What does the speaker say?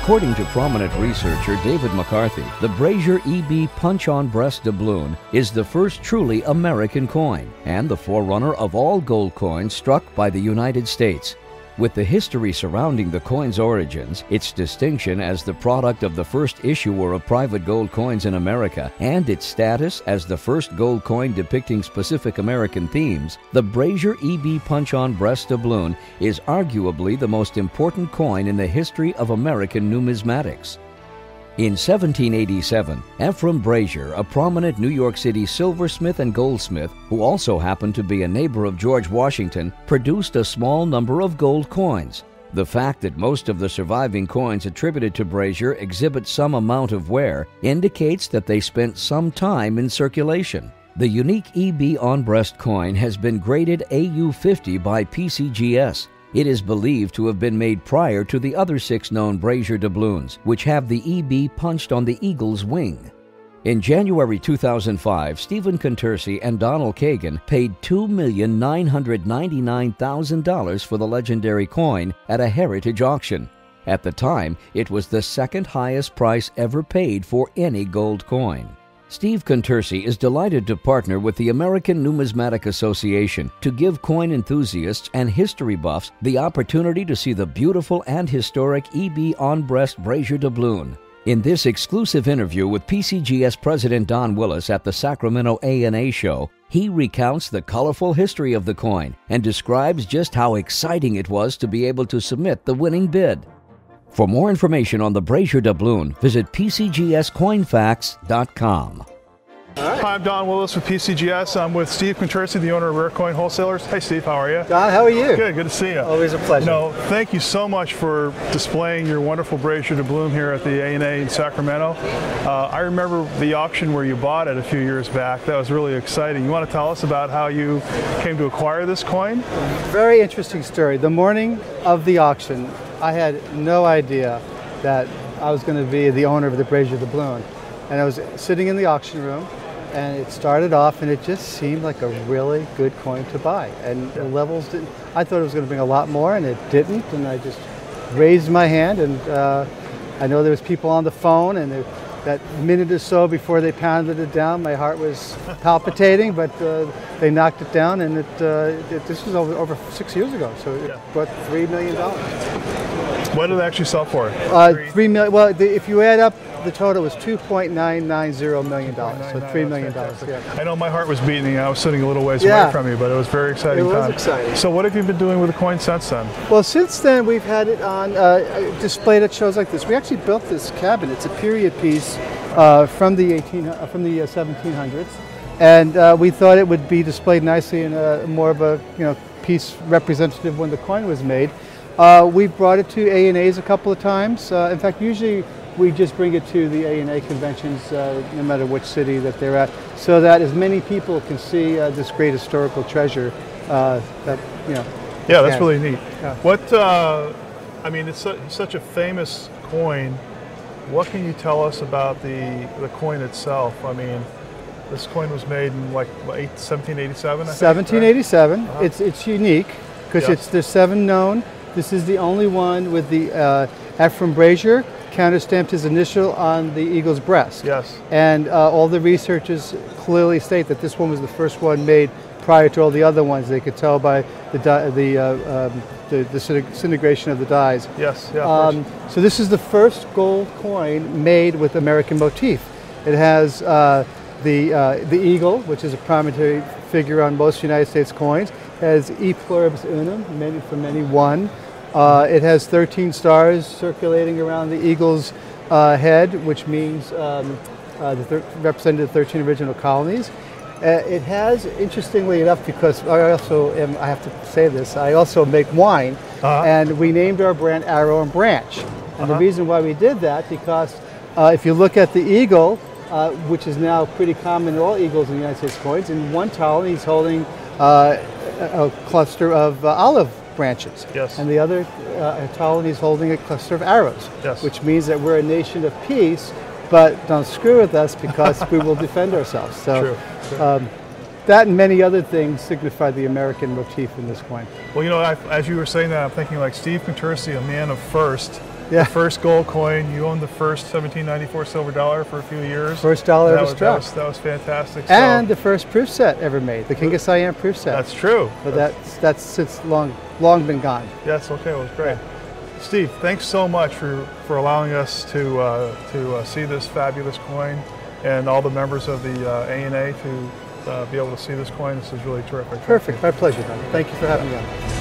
According to prominent researcher David McCarthy, the Brasher EB Punch-on Breast Doubloon is the first truly American coin and the forerunner of all gold coins struck by the United States. With the history surrounding the coin's origins, its distinction as the product of the first issuer of private gold coins in America, and its status as the first gold coin depicting specific American themes, the Brasher EB Punch-on Breast Doubloon is arguably the most important coin in the history of American numismatics. In 1787, Ephraim Brasher, a prominent New York City silversmith and goldsmith who also happened to be a neighbor of George Washington, produced a small number of gold coins. The fact that most of the surviving coins attributed to Brasher exhibit some amount of wear indicates that they spent some time in circulation. The unique EB on-breast coin has been graded AU50 by PCGS. It is believed to have been made prior to the other 6 known Brasher doubloons, which have the EB punched on the eagle's wing. In January 2005, Stephen Contursi and Donald Kagan paid $2,999,000 for the legendary coin at a heritage auction. At the time, it was the second highest price ever paid for any gold coin. Steve Contursi is delighted to partner with the American Numismatic Association to give coin enthusiasts and history buffs the opportunity to see the beautiful and historic EB on-breast Brasher doubloon. In this exclusive interview with PCGS President Don Willis at the Sacramento ANA show, he recounts the colorful history of the coin and describes just how exciting it was to be able to submit the winning bid. For more information on the Brasher doubloon, visit PCGSCoinFacts.com. Hi, I'm Don Willis with PCGS. I'm with Steve Contursi, the owner of Rare Coin Wholesalers. Hey, Steve, how are you? Don, how are you? Good to see you. Always a pleasure. Thank you so much for displaying your wonderful Brasher doubloon here at the ANA in Sacramento. I remember the auction where you bought it a few years back. That was really exciting. You want to tell us about how you came to acquire this coin? Very interesting story. The morning of the auction, I had no idea that I was going to be the owner of the Brasher doubloon. And I was sitting in the auction room, and it started off, and it just seemed like a really good coin to buy. And the levels didn't, I thought it was going to bring a lot more, and it didn't. And I just raised my hand, and I know there was people on the phone, and that minute or so before they pounded it down, my heart was palpitating, but they knocked it down, and this was over 6 years ago, so it brought $3 million. What did it actually sell for? $3 million. Well, if you add up the total, was $2.990 million, so $3 million. Yeah. I know my heart was beating. I was sitting a little ways away from you, but it was very exciting. It was exciting. So what have you been doing with the coin since then? Well, since then we've had it on displayed at shows like this. We actually built this cabinet. It's a period piece from the 1700s, and we thought it would be displayed nicely in more of a piece representative when the coin was made. We've brought it to ANAs a couple of times. In fact, usually we just bring it to the ANA conventions, no matter which city that they're at, so that as many people can see this great historical treasure. Yeah, that's really neat. Yeah. What I mean, it's such a famous coin. What can you tell us about the coin itself? I mean, this coin was made in like 1787. 1787. Right? It's unique because there's 7 known. This is the only one with the Ephraim Brasher counterstamped his initial on the eagle's breast. Yes. And all the researchers clearly state that this one was the first one made prior to all the other ones. They could tell by the disintegration of the dies. Yes. Yeah. So this is the first gold coin made with American motif. It has the eagle, which is a prominent figure on most United States coins. It has E pluribus unum, many for many one. It has 13 stars circulating around the eagle's head, which means represented the 13 original colonies. It has, interestingly enough, because I have to say this, I also make wine, and we named our brand Arrow and Branch. And the reason why we did that, because if you look at the eagle, which is now pretty common in all eagles in the United States coins, in one colony he's holding a cluster of olive branches. Yes. And the other colony is holding a cluster of arrows. Yes. Which means that we're a nation of peace, but don't screw with us because we will defend ourselves. So True. that and many other things signify the American motif in this coin. Well, as you were saying that, I'm thinking like Steve Contursi, a man of first. Yeah. The first gold coin. You owned the first 1794 silver dollar for a few years. First dollar ever struck. That was fantastic. And the first proof set ever made, the King of Siam proof set. That's true. So that's since long been gone. Yes. Okay. Well, it was great. Yeah. Steve, thanks so much for allowing us to see this fabulous coin, and all the members of the ANA to be able to see this coin. This is really terrific. Perfect. My pleasure, Don. Thank you for having me on.